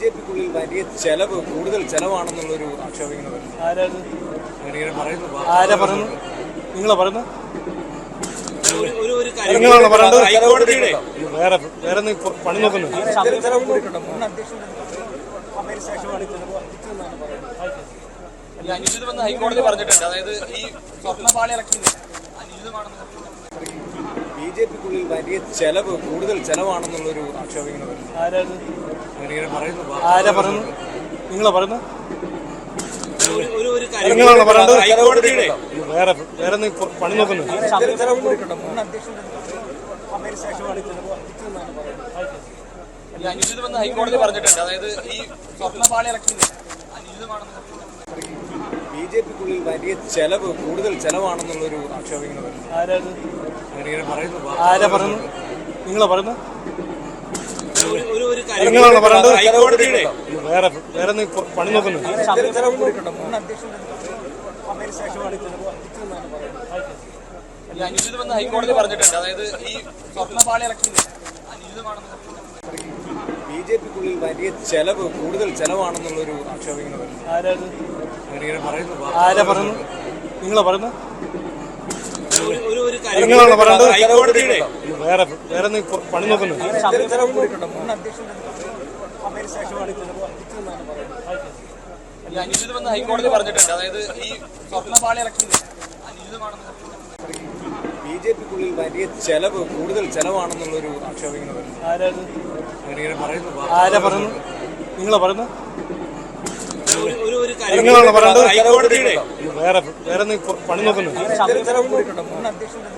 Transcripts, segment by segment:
ബിജെപിക്കുള്ളിൽ വലിയ ചെലവ് കൂടുതൽ ചെലവാണെന്നുള്ളൊരു ആക്ഷേപം ഇങ്ങനെ വരുന്നു. അങ്ങനെ പറയുന്നു. ആരാ പറയുന്നു? നിങ്ങളാ പറയുന്നത്? ഹൈക്കോടതിയുടെ വേറെ വേറെ പണി നോക്കുന്നു. ചെലവ് കൂടിയിട്ടുണ്ട്. മുൻ അധ്യക്ഷന്റെ ശേഷമാണ് ചെലവ് വർദ്ധിച്ചതെന്നാണ് പറയുന്നത്. അനുചിതമെന്ന് ഹൈക്കോടതി പറഞ്ഞിട്ടുണ്ട്. അതായത് ഈ സ്വർണ്ണപാളി ഇറക്കിയത് അനുചിതമാണെന്ന് ബിജെപിക്കുള്ളിൽ വലിയ ചെലവ് കൂടുതൽ ചെലവാണെന്നുള്ളൊരു ആക്ഷേപം ഇങ്ങനെ വരുന്നു. അങ്ങനെ പറയുന്നു. ആരാ പറയുന്നു? നിങ്ങളാ പറയുന്നത്? നിങ്ങളാണ് പറയുന്നത്. ഹൈക്കോടതിയുടെ വേറെ വേറെ പണി നോക്കുന്നു. ചെലവ് കൂടിയിട്ടുണ്ട്. മുൻ അധ്യക്ഷന്റെ ശേഷമാണ് ചെലവ് വർദ്ധിച്ചതെന്നാണ് പറയുന്നത്. അനുചിതമെന്ന് ഹൈക്കോടതി പറഞ്ഞിട്ടുണ്ട്. അതായത് ഈ സ്വർണ്ണപാളി ഇറക്കിയത് അനുചിതമാണെന്ന് ബിജെപിക്കുള്ളിൽ വലിയ ചെലവ് കൂടുതൽ ചെലവാണെന്നുള്ളൊരു ആക്ഷേപം ഇങ്ങനെ വരുന്നു. അങ്ങനെ പറയുന്നു. ആരാ പറയുന്നു? നിങ്ങളാ പറയുന്നത്? നിങ്ങളാണ് പറയുന്നത്. ഹൈക്കോടതിയുടെ വേറെ വേറെ പണി നോക്കുന്നു. ചെലവ് കൂടിയിട്ടുണ്ട്. മുൻ അധ്യക്ഷന്റെ ശേഷമാണ് ചെലവ് വർദ്ധിച്ചതെന്നാണ് പറയുന്നത്. അനുചിതമെന്ന് ഹൈക്കോടതി പറഞ്ഞിട്ടുണ്ട്. അതായത് ഈ സ്വർണ്ണപാളി ഇറക്കിയത് അനുചിതമാണെന്ന് ബിജെപിക്കുള്ളിൽ വലിയ ചെലവ് കൂടുതൽ ചെലവാണെന്നുള്ളൊരു ആക്ഷേപം ഇങ്ങനെ വരുന്നു. അങ്ങനെ പറയുന്നു. ആരാ പറയുന്നു? നിങ്ങളാ പറയുന്നത്? നിങ്ങളാണ് പറയുന്നത്. ഹൈക്കോടതിയുടെ വേറെ വേറെ പണി നോക്കുന്നു. ചെലവ് കൂടിയിട്ടുണ്ട്. മുൻ അധ്യക്ഷന്റെ ശേഷമാണ് ചെലവ് വർദ്ധിച്ചതെന്നാണ് പറയുന്നത്. അനുചിതമെന്ന് ഹൈക്കോടതി പറഞ്ഞിട്ടുണ്ട്. അതായത് ഈ സ്വർണ്ണപാളി ഇറക്കിയത് അനുചിതമാണെന്ന് ബിജെപിക്കുള്ളിൽ വലിയ ചെലവ് കൂടുതൽ ചെലവാണെന്നുള്ളൊരു ആക്ഷേപം ഇങ്ങനെ വരുന്നു. അങ്ങനെ പറയുന്നു. ആരാ പറയുന്നു? നിങ്ങളാ പറയുന്നത്? നിങ്ങളാണ് പറയുന്നത്. ഹൈക്കോടതിയുടെ വേറെ വേറെ പണി നോക്കുന്നു. ചെലവ് കൂടിയിട്ടുണ്ട്. മുൻ അധ്യക്ഷന്റെ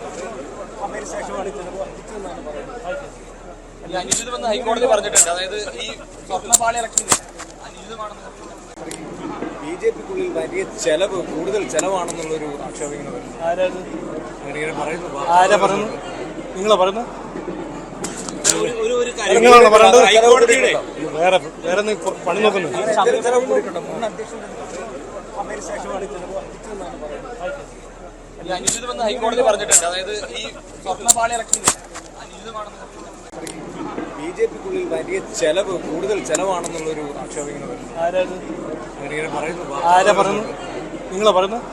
ശേഷമാണ് ചെലവ് വർദ്ധിച്ചതെന്നാണ് പറയുന്നത്. അനുചിതമെന്ന് ഹൈക്കോടതി പറഞ്ഞിട്ടുണ്ട്. അതായത് ഈ സ്വർണ്ണപാളി ഇറക്കിയത് അനുചിതമാണെന്ന് ബിജെപിക്കുള്ളിൽ വലിയ ചെലവ് കൂടുതൽ ചെലവാണെന്നുള്ളൊരു ആക്ഷേപം ഇങ്ങനെ വരുന്നു. അങ്ങനെ പറയുന്നു. ആരാ പറയുന്നു? നിങ്ങളാ പറയുന്നത്? നിങ്ങളാണ് പറയുന്നത്. ഹൈക്കോടതിയുടെ വേറെ വേറെ പണി നോക്കുന്നു. ചെലവ് കൂടിയിട്ടുണ്ട്. മുൻ അധ്യക്ഷന്റെ ശേഷമാണ് ചെലവ് വർദ്ധിച്ചതെന്നാണ് പറയുന്നത്. അനുചിതമെന്ന് ഹൈക്കോടതി പറഞ്ഞിട്ടുണ്ട്. അതായത് ഈ സ്വർണ്ണപാളി ഇറക്കിയത് അനുചിതമാണെന്ന് ബിജെപിക്കുള്ളിൽ വലിയ ചെലവ് കൂടുതൽ ചെലവാണെന്നുള്ളൊരു ആക്ഷേപം ഇങ്ങനെ വരുന്നു. അങ്ങനെ പറയുന്നു. ആരാ പറയുന്നു? നിങ്ങളാ പറയുന്നത്?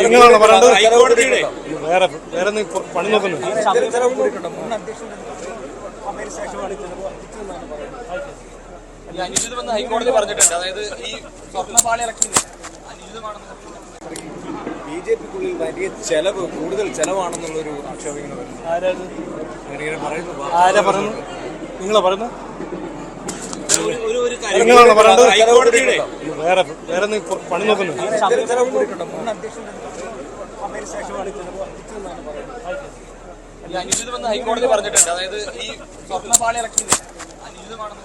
നിങ്ങളാണ് പറയുന്നത്. ഹൈക്കോടതിയുടെ വേറെ വേറെ പണി നോക്കുന്നു. ചെലവ് കൂടിയിട്ടുണ്ട്. മുൻ അധ്യക്ഷന്റെ ശേഷമാണ് ചെലവ് വർദ്ധിച്ചതെന്നാണ് പറയുന്നത്. അനുചിതമെന്ന് ഹൈക്കോടതി പറഞ്ഞിട്ടുണ്ട്. അതായത് ഈ സ്വർണ്ണപാളി ഇറക്കിയത് അനുചിതമാണെന്ന് ബിജെപിക്കുള്ളിൽ വലിയ ചെലവ് കൂടുതൽ ചെലവാണെന്നുള്ളൊരു ആക്ഷേപം ഇങ്ങനെ വരുന്നു. അങ്ങനെ പറയുന്നു. ആരാ പറയുന്നു? നിങ്ങളാ പറയുന്നത്? നിങ്ങളാണ് പറയുന്നത്. ഹൈക്കോടതിയുടെ വേറെ വേറെ പണി നോക്കുന്നു. ചെലവ് കൂടിയിട്ടുണ്ട്. മുൻ അധ്യക്ഷന്റെ ശേഷമാണ് ചെലവ് വർദ്ധിച്ചതെന്നാണ് പറയുന്നത്. അനുചിതമെന്ന് ഹൈക്കോടതി പറഞ്ഞിട്ടുണ്ട്. അതായത് ഈ സ്വർണ്ണപാളി ഇറക്കിയത് അനുചിതമാണെന്ന്